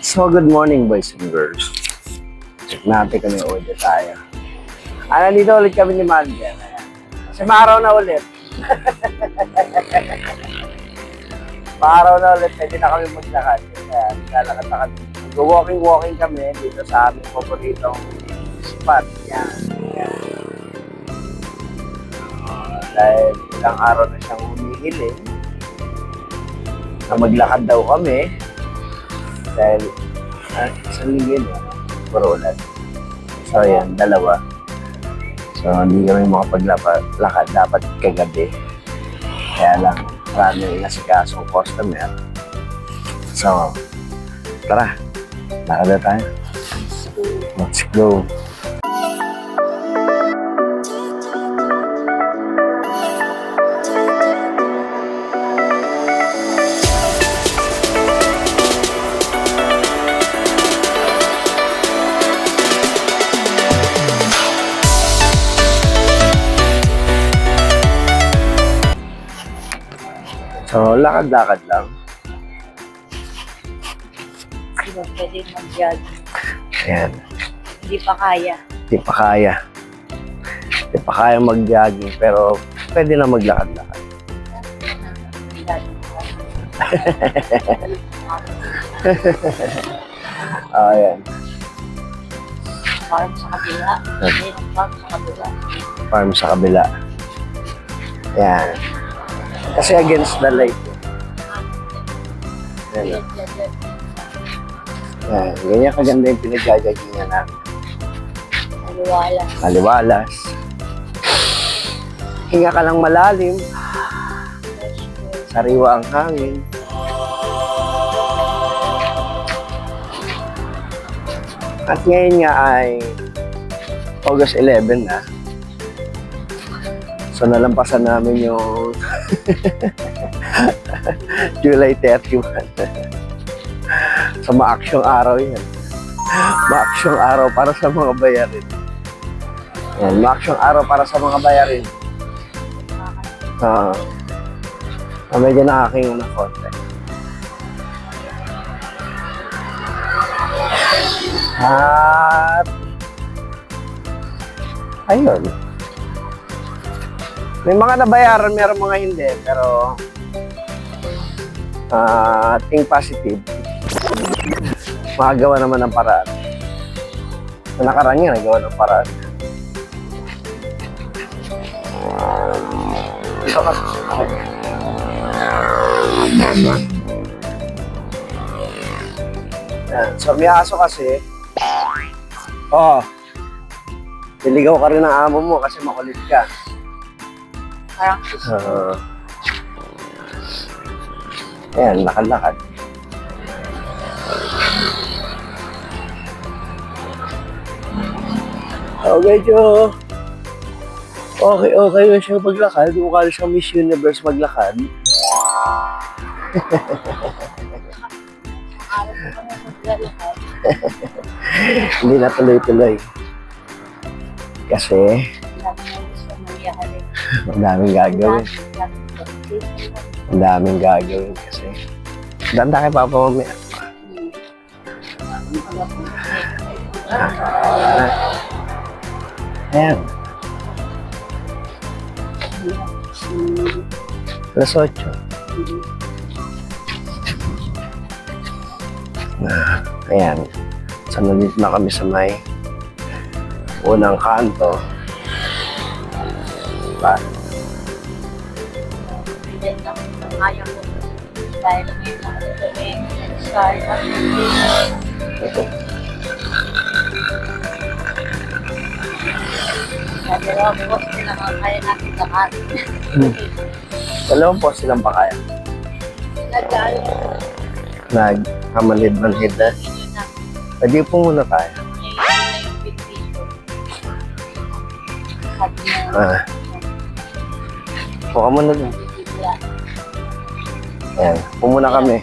So, good morning boys and girls. Check natin kung may order tayo. Nandito ulit kami ni Manager. Kasi maaraw na ulit. Maaraw na ulit, pwede na kami maglakad. Kaya lalakad na kami. Walking kami dito sa aming paboritong spot. Yan. Dahil ilang araw na siyang humihiling na maglakad daw kami. Dahil isang linggo yun, puro ulan. So, yan, dalawa. So, hindi kami makapaglakad. Dapat kagabi. Kaya lang, maraming inasikasong customer. So, tara. Lakad na tayo. Let's go. So, lakad-lakad lang. Diba, pwede mag-jog. Ayan. Hindi pa kaya. Hindi pa kaya. Hindi pa kaya mag-jogging, pero pwede na maglakad-lakad. Ayan. Farm sa kabila. Farm sa kabila. Farm sa kabila. Ayan. Kasi against the light. Ayan. Ayan. Ganyan kaganda yung pinag-jogging namin. Maliwalas. Maliwalas. Hinga ka lang malalim. Sariwa ang hangin. At ngayon nga ay August 11 na. So nalampasan namin yung July 31. So maaksyong araw yan. Maaksyong araw para sa mga bayarin. Yan, maaksyong araw para sa mga bayarin. Medyo nakakinga na konti. At ayun. May mga nabayaran, meron mga hindi, pero think positive. Makagawa naman ng paraan. Sa nakaraan nga, nagawa ng paraan. Ito ka. So, may aso kasi. Niligaw ka rin ng amo mo kasi makulit ka. Parang ayan, lakad-lakad. Medyo okay na siya maglakad. Mukha na siyang Miss Universe maglakad. araw ko kami maglalakad. Hindi na tuloy-tuloy. Kasi ang daming gagawin. Ang daming gagawin kasi. Danda kay Papa mamaya. Ayan. Alas 8. Ayan. So, nandito na kami sa may unang kanto. Diba? Kaya ko. Dahil may mga start up. Dalawang buwas nila kaya natin lahat. Dalawang po silang pa kaya. Nagkamanhid-manhid na. Pwede po muna tayo. Puka muna dun. Ayan, pumuna kami.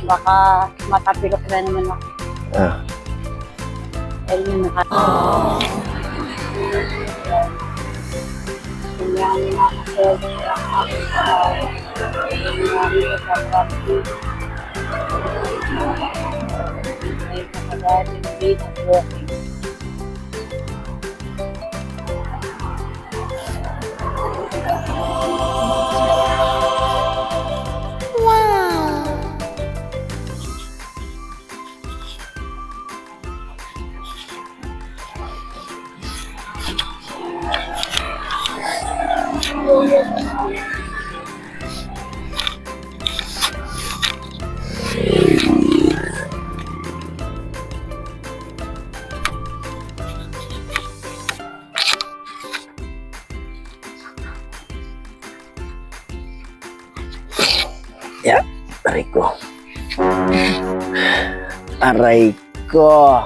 Baka matapilok na naman ako. Dahil na naka... dahil hindi nag-walking. Yeah, aray ko. Aray ko.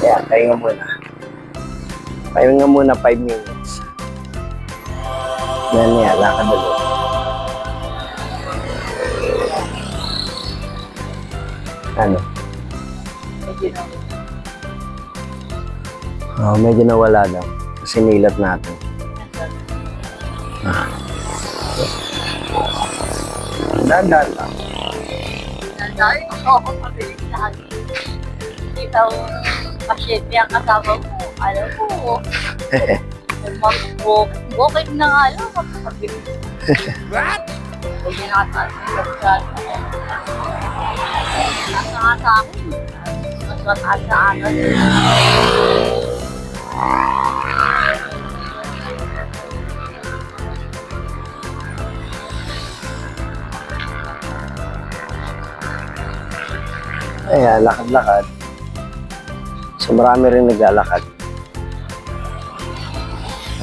Yeah, pahinga muna. Pahinga muna 5 minutes. Yan yan, lakad ulit. Ano? Oh, medyo nawala daw. Kasi nilat natin. Dandan lang. Nandari ako mabilis lagi. Hindi daw pasyente ang kasama mo. Alam mo, mag-walking na nga lang. Magpapabilis. What? Hindi nakataas ng pagkat. Nasa nga sa akin. Mas mataas na ano. Ayan, lakad-lakad. So marami rin naglalakad.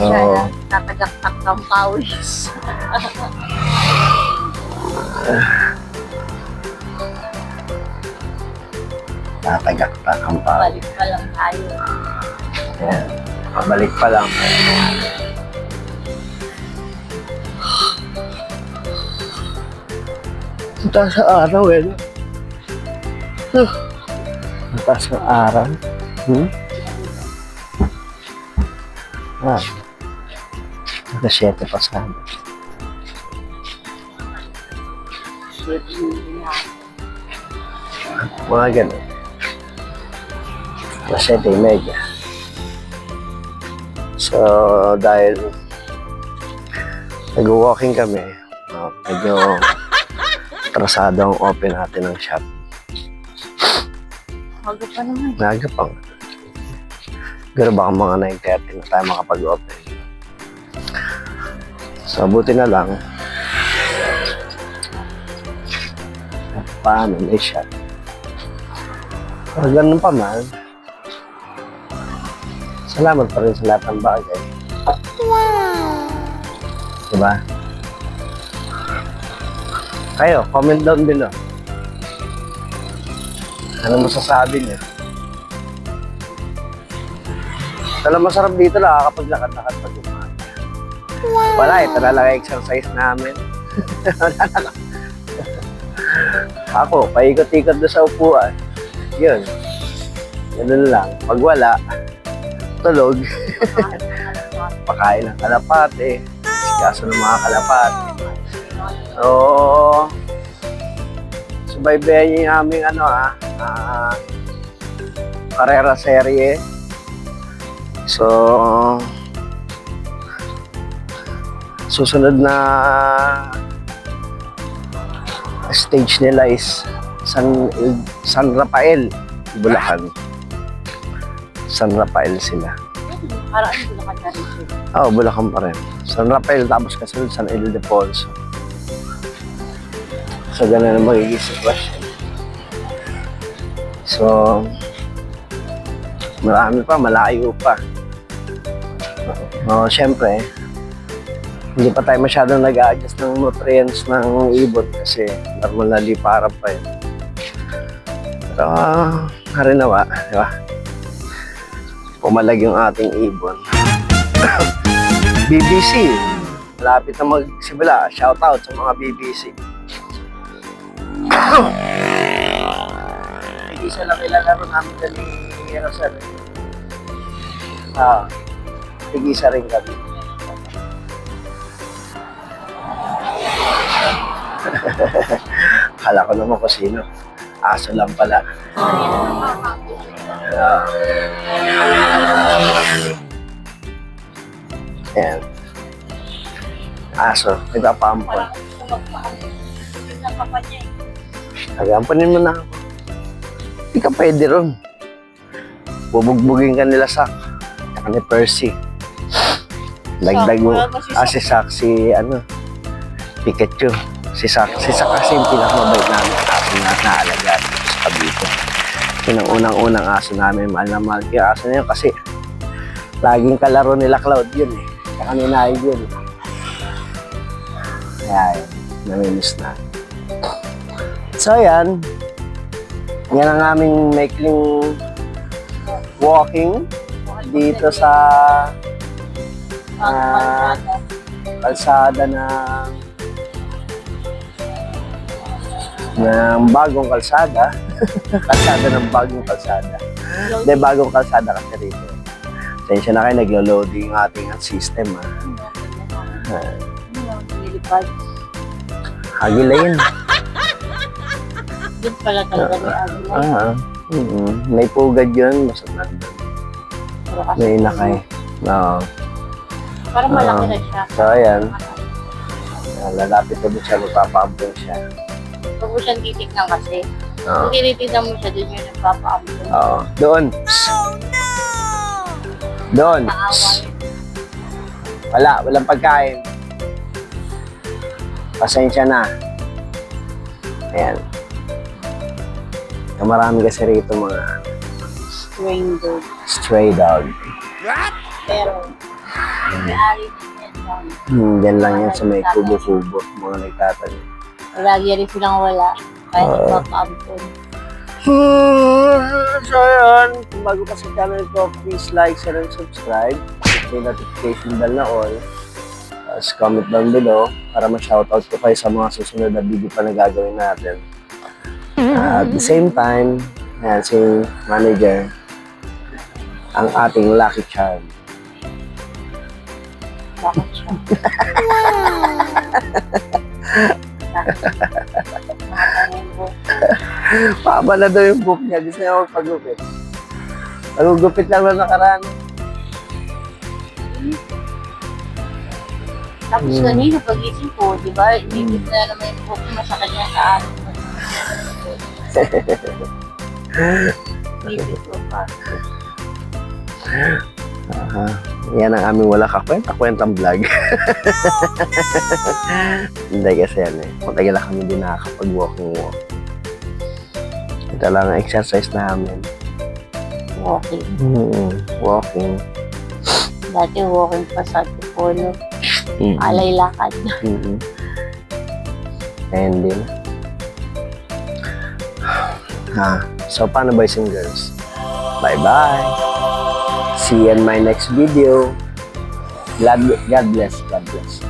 Kaya tatagaktak ng pawis. Tatagaktak ang pa. Balik pa lang tayo. Ayan, pabalik pa lang. Ang taas sa araw eh. No? Ang taas ng araw. Ah. Naka-7 pa sana. Mga ganun. Naka-7:30. So, dahil nag-walking kami, medyo atrasado ang open natin ng shop. Maga pa naman. Naga pa nga. Pero baka mga 9:30 na tayo makapag-open. So, buti na lang. Paano? May shop. Pero ganun pa man. Salamat pa rin sa lahat ng bagay. Wow! Diba? Kayo, comment down below. Ano masasabi niyo? Talagang masarap dito, nakakapaglakad-lakad pag umaga. Wow. Wala, ito na lang exercise namin. Ako, paikot-ikot doon sa upuan. Yun. Ganun lang. Pag wala, tulog. Pakain ng kalapate. Kaso ng mga kalapate. So, subaybayan niyo yung aming karera serye. So, susunod na stage nila is San Rafael, Bulacan. San Rafael sila. Parang ano Bulacan na rin siya. Oo, Bulacan pa rin. San Rafael, tapos kasunod San Ildefonso. So, ganun ang magiging sitwasyon. So, marami pa, malayo pa. Siyempre, hindi pa tayo masyadong nag-a-adjust ng nutrients ng ibon kasi normal na liparan pa yun. Pero, harinawa, di ba? Pumalag yung ating ibon. BBC, malapit na magsimula. Shoutout sa mga BBC. Isa lang ilalaro namin dali ni Rosel. Tig-isa rin kami. Akala ko naman kung sino. Aso lang pala. Ayan. Aso, nagpapampon. Parang gusto magpaano. Yun ang papa niya eh. Nagamponin mo na ako. Hindi ka pwede ron. Bubugbugin ka nila Sak. Saka ni Percy. Dagdag mo. Wala ba si Sak? Si Sak, Pikachu. Si Sak kasi yung pinakamabait namin aso na naalagaan sa Cavite. Yun ang unang-unang aso namin. Mahal na mahal ko yung aso na yun kasi laging kalaro nila Cloud yun eh. Saka ni Naig yun. Kaya yun, namimiss na. So yan. Yan ang aming maikling walking dito sa kalsada ng bagong kalsada. Kalsada ng bagong kalsada. Hindi, bagong kalsada kasi rito. Sensya na kayo, naglo-loading yung ating system. Nilipad. Agilayin. Doon pala talaga ni Agila. May pugad yun. Basta nandun. Pero kasi May nakay. Oo. parang malaki na siya. So, ayan. Lalapit ko doon siya, magpapaambon siya. Huwag mo siyang titignan kasi. Oo. Kung tinitignan mo siya, doon yung nagpapaambon. Oo. Doon. Doon. Naawa yun. Walang pagkain. Pasensya na. Ayan. Marami kasi rito mga Stranger. stray dog. Pero, may-ari din yan. Yan lang yan sa may kubo-kubo. Mga nagtatanim. Lagi rin silang wala. Kahit Oo. nagpapaambon. So yun, kung bago pa sa channel ko, please like, share, and subscribe. May notification bell na all. Tapos comment down below para ma-shoutout ko kayo sa mga susunod na video pa na gagawin natin. At the same time, ayan, si manager, ang ating lucky charm. Bakit siya? Paba na daw yung book niya. Gusto niya magpagupit. Pagugupit lang na nakaraan. Tapos kanina pag-isip ko, di ba? Ibigit na naman yung book mo sa kanya sa akin. Ibigit ko pa. Yan ang aming wala kakwenta-kwentang vlog. Hindi kasi yan eh. Matagal na kami din nakakapag-walking. Ito lang ang exercise namin. Walking. Walking. Dati walking pa sa Tipolo. Alay lakad. Ayan din. So, paano boys and girls? Bye-bye! See you in my next video. God bless. God bless.